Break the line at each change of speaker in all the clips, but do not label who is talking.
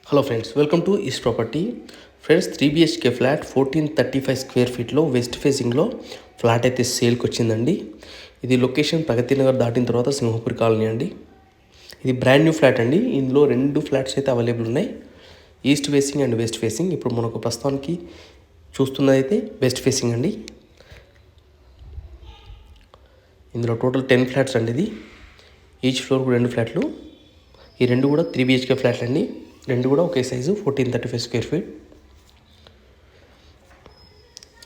Hello friends, welcome to east property. Friends, 3 BHK flat 1435 square ఫీట్లో west ఫేసింగ్లో flat అయితే సేల్కి వచ్చిందండి. ఇది లొకేషన్ ప్రగతి నగర్ దాటిన తర్వాత సింహపురి కాలనీ అండి. ఇది బ్రాండ్ న్యూ ఫ్లాట్ అండి. ఇందులో 2 ఫ్లాట్స్ అయితే అవైలబుల్ ఉన్నాయి, east facing and west facing. ఇప్పుడు మనకు ప్రస్తుతానికి చూస్తున్నదైతే వెస్ట్ ఫేసింగ్ అండి. ఇందులో టోటల్ 10 ఫ్లాట్స్ అండి. ఇది ఈచ్ ఫ్లోర్కు 2 ఫ్లాట్లు. ఈ 2 కూడా 3 BHK ఫ్లాట్లు అండి. 2 కూడా ఒకే సైజు 1435 స్క్వేర్ ఫీట్.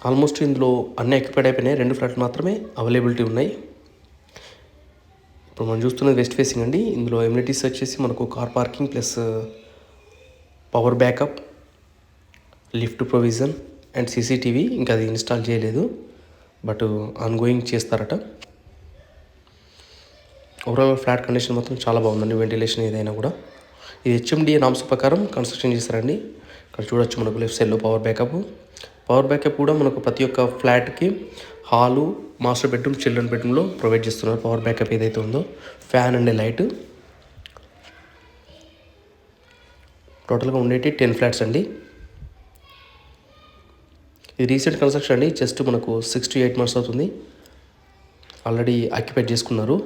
ఆల్మోస్ట్ ఇందులో అన్నీ ఆక్యుపైడ్ అయిపోయినాయి, 2 ఫ్లాట్లు మాత్రమే అవైలబిలిటీ ఉన్నాయి. ఇప్పుడు మనం చూస్తున్నది వెస్ట్ ఫేసింగ్ అండి. ఇందులో ఎమ్యూనిటీస్ వచ్చేసి మనకు car parking plus power backup, lift provision and CCTV. ఇంకా అది ఇన్స్టాల్ చేయలేదు, బట్ ఆన్గోయింగ్ చేస్తారట. ఓవరాల్ ఫ్లాట్ కండిషన్ మాత్రం చాలా బాగుందండి. వెంటిలేషన్ ఏదైనా కూడా ఇది HMDA నామ్స్ ప్రకారం కన్స్ట్రక్షన్ చేస్తారండి. ఇక్కడ చూడొచ్చు మనకు లెఫ్ట్ సైడ్లో పవర్ బ్యాకప్ కూడా మనకు ప్రతి ఒక్క ఫ్లాట్కి హాలు, మాస్టర్ బెడ్రూమ్, చిల్డ్రన్ బెడ్రూమ్లో ప్రొవైడ్ చేస్తున్నారు. పవర్ బ్యాకప్ ఏదైతే ఉందో, ఫ్యాన్ అండ్ లైట్. టోటల్గా ఉండేటి 10 ఫ్లాట్స్ అండి. ఇది రీసెంట్ కన్స్ట్రక్షన్ అండి. జస్ట్ మనకు 6 to 8 months అవుతుంది. ఆల్రెడీ ఆక్యుపైడ్ చేసుకున్నారు.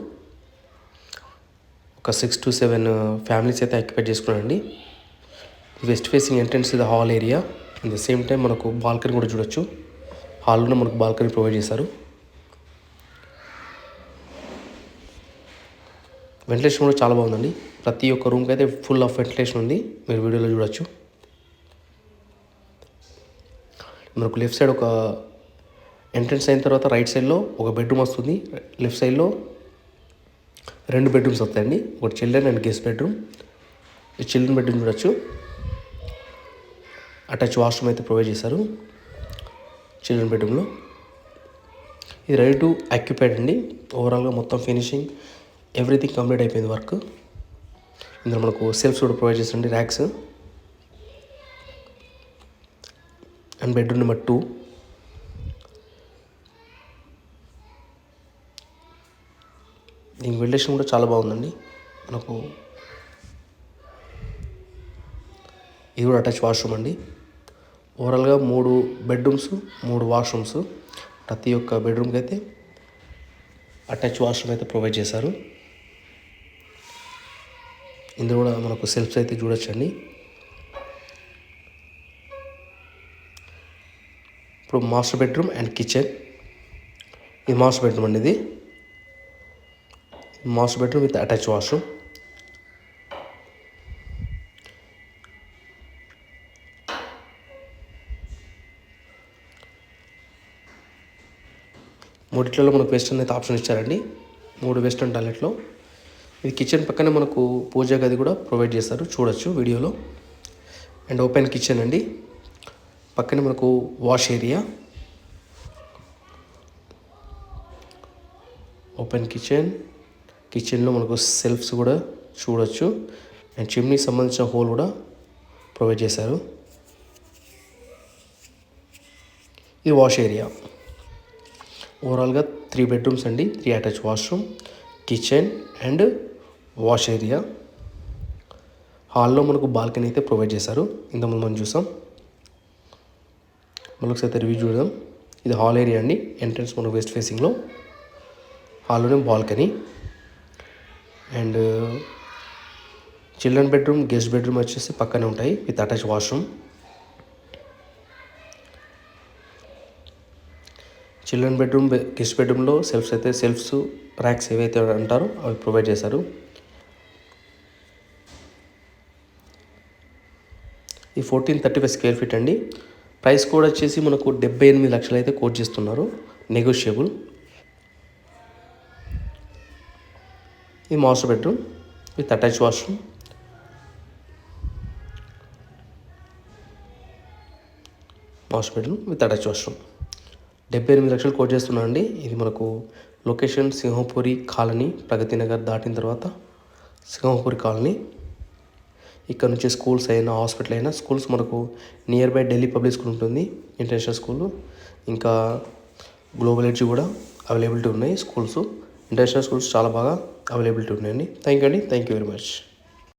ఒక 6 to 7 ఫ్యామిలీస్ అయితే ఆక్యుపైడ్ చేసుకున్నారండి. వెస్ట్ ఫేసింగ్ ఎంట్రన్స్ ఇది hall area. At the same time మనకు బాల్కనీ కూడా చూడొచ్చు. హాల్లో మనకు బాల్కనీ ప్రొవైడ్ చేశారు. వెంటిలేషన్ కూడా చాలా బాగుందండి. ప్రతి ఒక్క రూమ్కి అయితే ఫుల్ ఆఫ్ వెంటిలేషన్ ఉంది, మీరు వీడియోలో చూడొచ్చు. మనకు లెఫ్ట్ సైడ్ ఒక ఎంట్రన్స్ అయిన తర్వాత రైట్ సైడ్లో ఒక బెడ్రూమ్ వస్తుంది. లెఫ్ట్ సైడ్లో 2 బెడ్రూమ్స్ వస్తాయండి. ఒకటి చిల్డ్రన్ అండ్ గెస్ట్ బెడ్రూమ్. ఈ చిల్డ్రన్ బెడ్రూమ్ చూడొచ్చు. అటాచ్ వాష్రూమ్ అయితే ప్రొవైడ్ చేశారు చిల్డ్రన్ బెడ్రూమ్లో. ఇది రెడీ టు ఆక్యుపైడ్ అండి. ఓవరాల్గా మొత్తం ఫినిషింగ్ ఎవ్రీథింగ్ కంప్లీట్ అయిపోయింది వర్క్. ఇందులో మనకు సెల్ఫ్స్ కూడా ప్రొవైడ్ చేస్తారండి, ర్యాక్స్. And bedroom number 2. దీని వెంటిలేషన్ కూడా చాలా బాగుందండి. మనకు ఇది కూడా అటాచ్ వాష్రూమ్ అండి. ఓవరాల్గా 3 బెడ్రూమ్స్, 3 వాష్రూమ్స్. ప్రతి ఒక్క బెడ్రూమ్కి అయితే అటాచ్ వాష్రూమ్ అయితే ప్రొవైడ్ చేశారు. ఇందులో కూడా మనకు సెల్ఫ్స్ అయితే చూడొచ్చండి. ఇప్పుడు మాస్టర్ బెడ్రూమ్ అండ్ కిచెన్. ఇది మాస్టర్ బెడ్రూమ్ అండి. ఇది master bedroom with attach washroom. మూడిట్లలో మనకు వెస్టర్న్ అయితే ఆప్షన్ ఇచ్చారండి. 3 వెస్టర్న్ టాయిలెట్లో. ఇది కిచెన్ పక్కనే మనకు పూజా గది కూడా ప్రొవైడ్ చేస్తారు, చూడొచ్చు వీడియోలో. అండ్ ఓపెన్ కిచెన్ అండి. పక్కనే మనకు వాష్ ఏరియా. ఓపెన్ కిచెన్లో మనకు సెల్ఫ్స్ కూడా చూడొచ్చు. అండ్ చిమ్నీకి సంబంధించిన హోల్ కూడా ప్రొవైడ్ చేశారు. ఇది వాష్ ఏరియా. ఓవరాల్గా 3 బెడ్రూమ్స్ అండి, 3 attach washroom, kitchen and wash area. హాల్లో మనకు బాల్కనీ అయితే ప్రొవైడ్ చేశారు. ఇంతకుముందు మనం చూసాం. మనకు అయితే రివ్యూ చూద్దాం. ఇది హాల్ ఏరియా అండి. ఎంట్రన్స్ మనకు వెస్ట్ ఫేసింగ్లో, హాల్లోనే balcony. And children bedroom, guest bedroom వచ్చేసి పక్కనే ఉంటాయి with attach washroom. Children bedroom, guest బెడ్రూమ్లో సెల్ఫ్స్ ర్యాక్స్ ఏవైతే అంటారో అవి ప్రొవైడ్ చేశారు. ఈ 1435 స్క్వేర్ ఫీట్ అండి. ప్రైస్ కూడా వచ్చేసి మనకు 78 లక్షలు అయితే కోట్ చేస్తున్నారు, నెగోషియబుల్. ఈ master bedroom with attach washroom. Master bedroom with attach washroom 78 లక్షలు కోట్ చేస్తున్నాను అండి. ఇది మనకు లొకేషన్ సింహపురి కాలనీ, ప్రగతి నగర్ దాటిన తర్వాత సింహపురి కాలనీ. ఇక్కడ నుంచి స్కూల్స్ అయినా, హాస్పిటల్ అయినా, స్కూల్స్ మనకు near by Delhi public school ఉంటుంది, ఇంటర్నేషనల్ స్కూల్. ఇంకా గ్లోబల్ ఎడ్జ్ కూడా అవైలబిలిటీ ఉన్నాయి స్కూల్స్. ఇంటర్నేషనల్ స్కూల్స్ చాలా బాగా అవైలబిలిటీ ఉన్నాయండి. Thank you very much.